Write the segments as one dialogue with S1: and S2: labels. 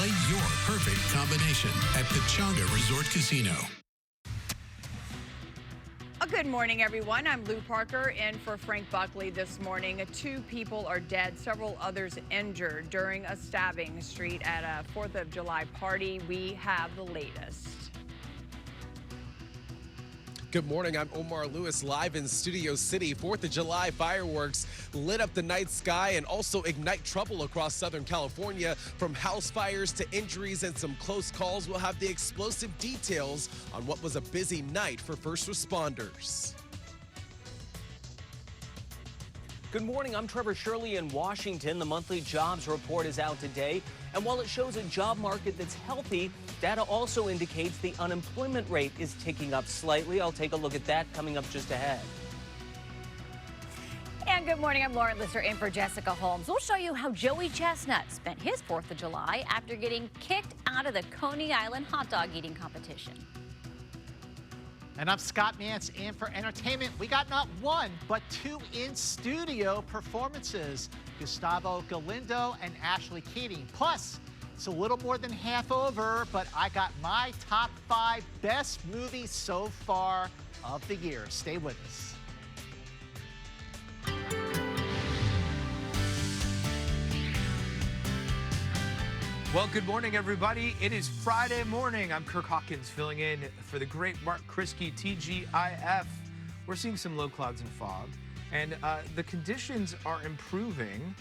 S1: Play your perfect combination at Pechanga Resort Casino.
S2: Good morning, everyone. I'm Lou Parker in for Frank Buckley this morning. 2 people are dead, several others injured during a stabbing street at a 4th of July party. We have the latest.
S3: Good morning, I'm Omar Lewis live in Studio City. 4th of July fireworks lit up the night sky and also ignite trouble across Southern California. From house fires to injuries and some close calls, we'll have the explosive details on what was a busy night for first responders.
S4: Good morning, I'm Trevor Shirley in Washington. The monthly jobs report is out today. And while it shows a job market that's healthy, data also indicates the unemployment rate is ticking up slightly. I'll take a look at that coming up just ahead.
S5: And good morning, I'm Lauren Lister in for Jessica Holmes. We'll show you how Joey Chestnut spent his 4th of July after getting kicked out of the Coney Island hot dog eating competition.
S6: And I'm Scott Mance in for entertainment. We got not 1, but 2 in-studio performances. Gustavo Galindo and Ashley Keating. Plus, it's a little more than half over, but I got my top 5 best movies so far of the year. Stay with us.
S7: Well, good morning, everybody. It is Friday morning. I'm Kirk Hawkins filling in for the great Mark Kriske, TGIF. We're seeing some low clouds and fog, and the conditions are improving.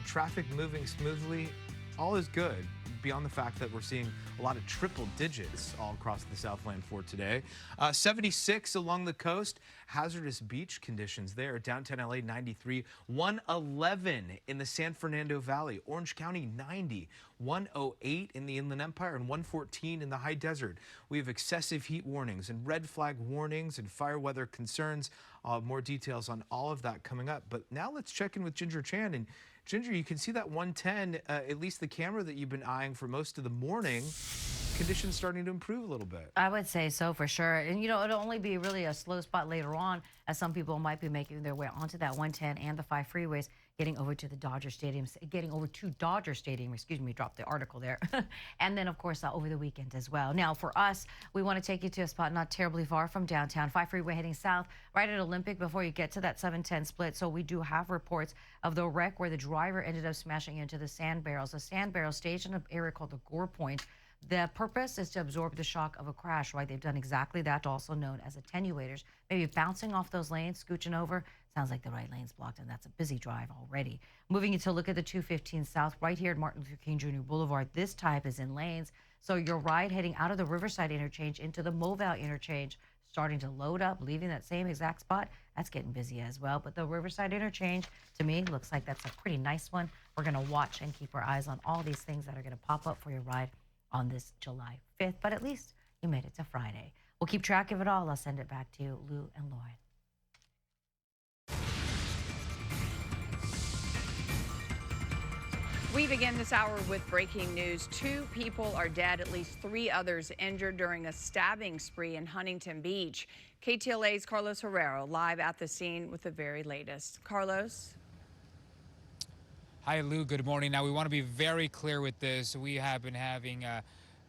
S7: Traffic moving smoothly. All is good, beyond the fact that we're seeing a lot of triple digits all across the Southland for today. 76 along the coast. Hazardous beach conditions there. Downtown LA 93, 111 in the San Fernando Valley. Orange County 90, 108 in the Inland Empire, and 114 in the High Desert. We have excessive heat warnings and red flag warnings and fire weather concerns. More details on all of that coming up. But now let's check in with Ginger Chan. And Ginger, you can see that 110, at least the camera that you've been eyeing for most of the morning. Conditions starting to improve a little bit.
S8: I would say so for sure. And, you know, it'll only be really a slow spot later on as some people might be making their way onto that 110 and the 5 freeways, getting over to the Dodger Stadium, excuse me, dropped the article there. And then, of course, over the weekend as well. Now, for us, we want to take you to a spot not terribly far from downtown. 5 freeway heading south, right at Olympic before you get to that 710 split. So we do have reports of the wreck where the driver ended up smashing into the sand barrels. A sand barrel staged in an area called the Gore Point. The purpose is to absorb the shock of a crash, right? They've done exactly that, also known as attenuators. Maybe bouncing off those lanes, scooching over. Sounds like the right lane's blocked, and that's a busy drive already. Moving you to look at the 215 South, right here at Martin Luther King Jr. Boulevard. This type is in lanes. So your ride heading out of the Riverside interchange into the Moval interchange, starting to load up, leaving that same exact spot. That's getting busy as well. But the Riverside interchange, to me, looks like that's a pretty nice one. We're going to watch and keep our eyes on all these things that are going to pop up for your ride on this July 5th, but at least you made it to Friday. We'll keep track of it all. I'll send it back to you, Lou and Lauren.
S2: We begin this hour with breaking news. 2 people are dead, at least 3 others injured during a stabbing spree in Huntington Beach. KTLA's Carlos Herrero live at the scene with the very latest. Carlos?
S9: Hi, Lou. Good morning. Now, we want to be very clear with this. We have been having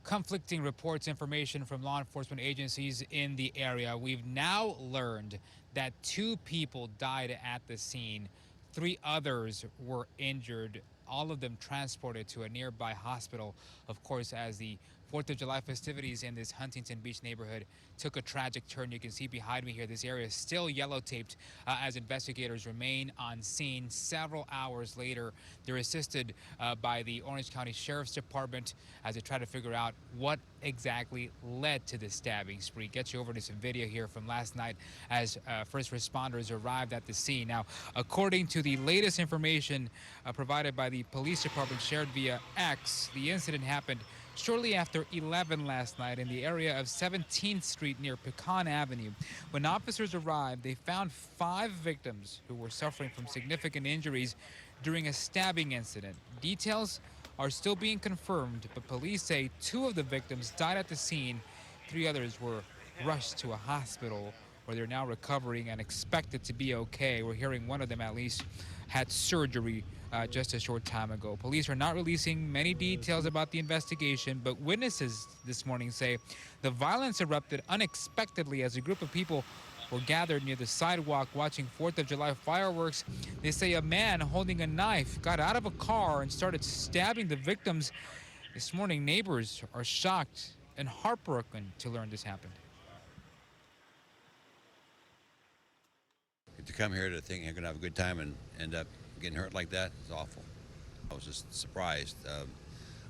S9: conflicting reports, information from law enforcement agencies in the area. We've now learned that 2 people died at the scene. 3 others were injured, all of them transported to a nearby hospital, of course, as the 4th of July festivities in this Huntington Beach neighborhood took a tragic turn. You can see behind me here, this area is still yellow taped as investigators remain on scene. Several hours later, they're assisted by the Orange County Sheriff's Department as they try to figure out what exactly led to this stabbing spree. Get you over to some video here from last night as first responders arrived at the scene. Now, according to the latest information provided by the police department shared via X, the incident happened shortly after 11 last night in the area of 17th Street near Pecan Avenue. When officers arrived, they found 5 victims who were suffering from significant injuries during a stabbing incident. Details are still being confirmed, but police say 2 of the victims died at the scene. 3 others were rushed to a hospital where they're now recovering and expected to be okay. We're hearing one of them at least had surgery just a short time ago. Police are not releasing many details about the investigation, but witnesses this morning say the violence erupted unexpectedly as a group of people were gathered near the sidewalk watching 4th of July fireworks. They say a man holding a knife got out of a car and started stabbing the victims. This morning, neighbors are shocked and heartbroken to learn this happened.
S10: To come here to think you're going to have a good time and end up getting hurt like that is awful. I was just surprised.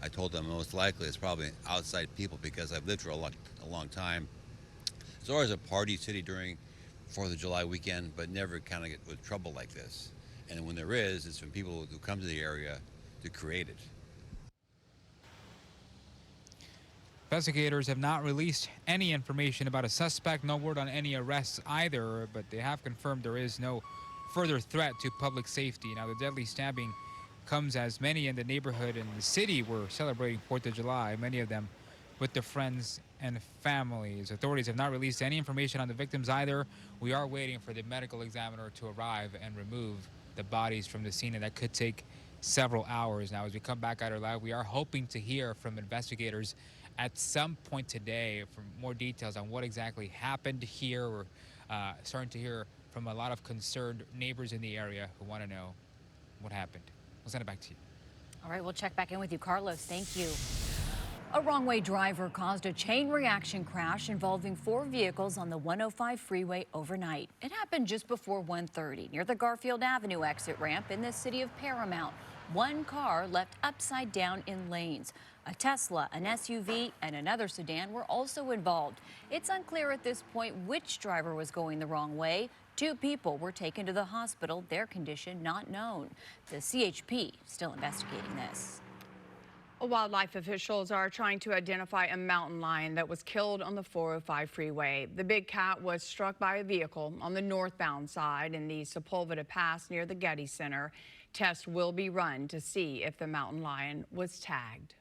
S10: I told them most likely it's probably outside people because I've lived for a long time. It's always a party city during 4th of July weekend, but never kind of get with trouble like this. And when there is, it's from people who come to the area to create it.
S9: Investigators have not released any information about a suspect, no word on any arrests either, but they have confirmed there is no further threat to public safety. Now, the deadly stabbing comes as many in the neighborhood and the city were celebrating 4th of July, many of them with their friends and families. Authorities have not released any information on the victims either. We are waiting for the medical examiner to arrive and remove the bodies from the scene, and that could take several hours. Now, as we come back at our live, we are hoping to hear from investigators at some point today for more details on what exactly happened here. We're starting to hear from a lot of concerned neighbors in the area who want to know what happened. We'll send it back to you.
S5: All right, we'll check back in with you, Carlos. Thank you. A wrong-way driver caused a chain reaction crash involving 4 vehicles on the 105 freeway overnight. It happened just before 1:30 near the Garfield Avenue exit ramp in the city of Paramount. One car left upside down in lanes. A Tesla, an SUV, and another sedan were also involved. It's unclear at this point which driver was going the wrong way. 2 people were taken to the hospital, their condition not known. The CHP still investigating this.
S2: Wildlife officials are trying to identify a mountain lion that was killed on the 405 freeway. The big cat was struck by a vehicle on the northbound side in the Sepulveda Pass near the Getty Center. Tests will be run to see if the mountain lion was tagged.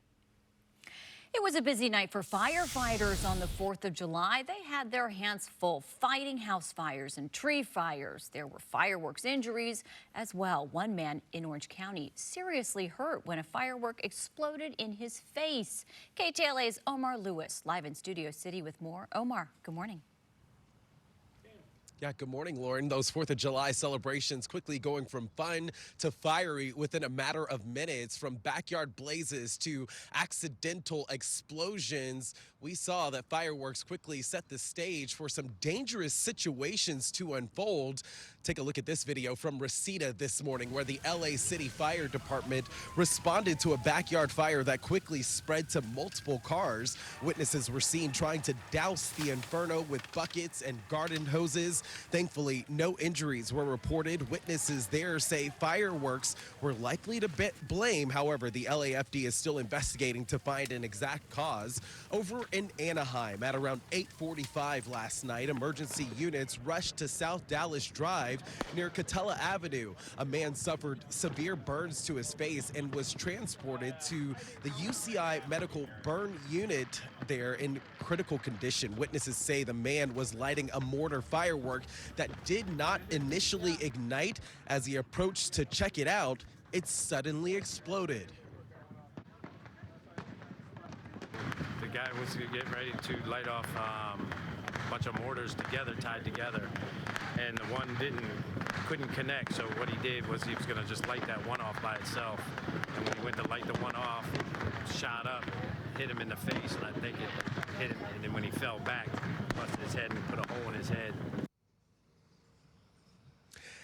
S5: It was a busy night for firefighters on the 4th of July. They had their hands full fighting house fires and tree fires. There were fireworks injuries as well. One man in Orange County seriously hurt when a firework exploded in his face. KTLA's Omar Lewis live in Studio City with more. Omar, good morning.
S3: Yeah, good morning, Lauren. Those 4th of July celebrations quickly going from fun to fiery within a matter of minutes, from backyard blazes to accidental explosions. We saw that fireworks quickly set the stage for some dangerous situations to unfold. Take a look at this video from Reseda this morning, where the LA City Fire Department responded to a backyard fire that quickly spread to multiple cars. Witnesses were seen trying to douse the inferno with buckets and garden hoses. Thankfully, no injuries were reported. Witnesses there say fireworks were likely to blame. However, the LAFD is still investigating to find an exact cause. Over in Anaheim at around 8:45 last night, emergency units rushed to South Dallas Drive near Ktla Avenue. A man suffered severe burns to his face and was transported to the UCI medical burn unit there in critical condition. Witnesses say the man was lighting a mortar firework that did not initially ignite. As he approached to check it out, it suddenly exploded.
S11: The guy was getting ready to light off a bunch of mortars together, tied together, and the one couldn't connect. So what he did was he was going to just light that one off by itself. And when he went to light the one off, it shot up, hit him in the face, and I think it hit him. And then when he fell back, busted his head and put a hole in his head.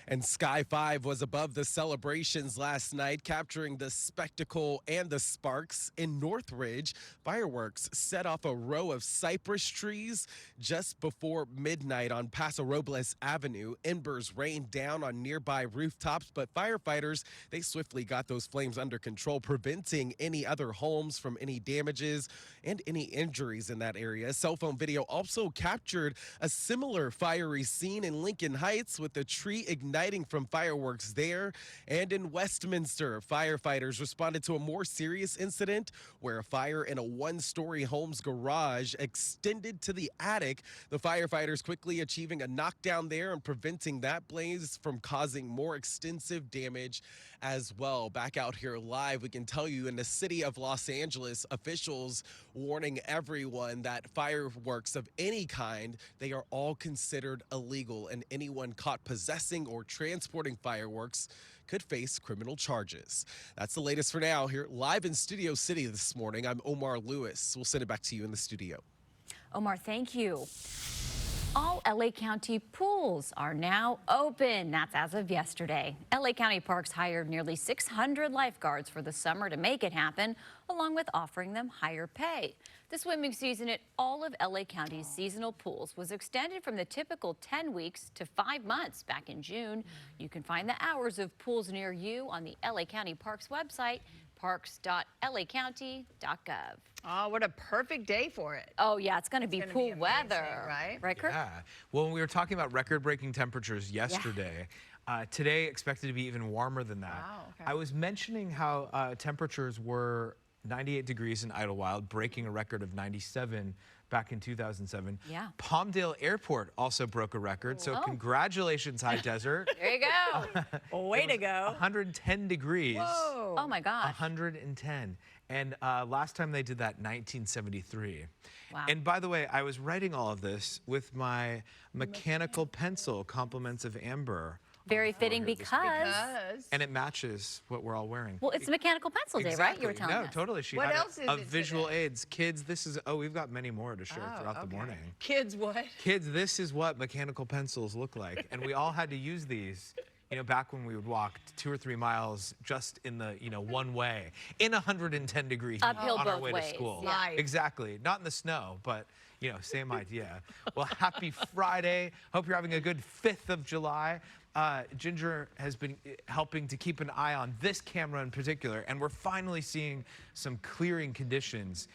S3: And Sky 5 was above the celebrations last night, capturing the spectacle and the sparks. In Northridge, fireworks set off a row of cypress trees just before midnight on Paso Robles Avenue. Embers rained down on nearby rooftops, but firefighters, they swiftly got those flames under control, preventing any other homes from any damages and any injuries in that area. Cell phone video also captured a similar fiery scene in Lincoln Heights with the tree ignited igniting from fireworks there. And in Westminster, firefighters responded to a more serious incident where a fire in a one-story home's garage extended to the attic. The firefighters quickly achieving a knockdown there and preventing that blaze from causing more extensive damage as well. Back out here live, we can tell you in the city of Los Angeles, officials warning everyone that fireworks of any kind, they are all considered illegal, and anyone caught possessing or transporting fireworks could face criminal charges. That's the latest for now here live in Studio City this morning. I'm Omar Lewis. We'll send it back to you in the studio.
S5: Omar, thank you. All LA County pools are now open. That's as of yesterday. LA County Parks hired nearly 600 lifeguards for the summer to make it happen, along with offering them higher pay. The swimming season at all of LA County's seasonal pools was extended from the typical 10 weeks to 5 months back in June. You can find the hours of pools near you on the LA County Parks website, parks.lacounty.gov.
S2: Oh, what a perfect day for it.
S5: Oh, yeah, it's going to be pool weather.
S2: Right?
S5: Right, Kirk?
S7: Yeah. Well, when we were talking about record-breaking temperatures yesterday, today expected to be even warmer than that.
S2: Wow, okay.
S7: I was mentioning how temperatures were 98 degrees in Idlewild, breaking a record of 97 back in 2007.
S5: Yeah.
S7: Palmdale Airport also broke a record, so congratulations, High Desert.
S5: There you go.
S2: Way to go.
S7: 110 degrees.
S2: Whoa.
S5: Oh, my gosh.
S7: 110. And last time they did that, 1973.
S5: Wow.
S7: And by the way, I was writing all of this with my mechanical pencil, Compliments of Amber.
S5: Very fitting because...
S7: And it matches what we're all wearing.
S5: Well, it's Mechanical Pencil Day, right? You were telling us.
S7: No, totally. She
S2: What
S7: had
S2: else is
S7: a
S2: it
S7: visual
S2: today?
S7: aids. Kids, this is, we've got many more to share throughout the morning.
S2: Kids what?
S7: Kids, this is what mechanical pencils look like. And we all had to use these, back when we would walk 2 or 3 miles just in the, one way, in 110 degree heat
S5: Uphill
S7: on our
S5: both
S7: way
S5: ways.
S7: to school.
S2: Yeah.
S7: Exactly. Not in the snow, but, same idea. Well, happy Friday. Hope you're having a good 5th of July. Ginger has been helping to keep an eye on this camera in particular, and we're finally seeing some clearing conditions.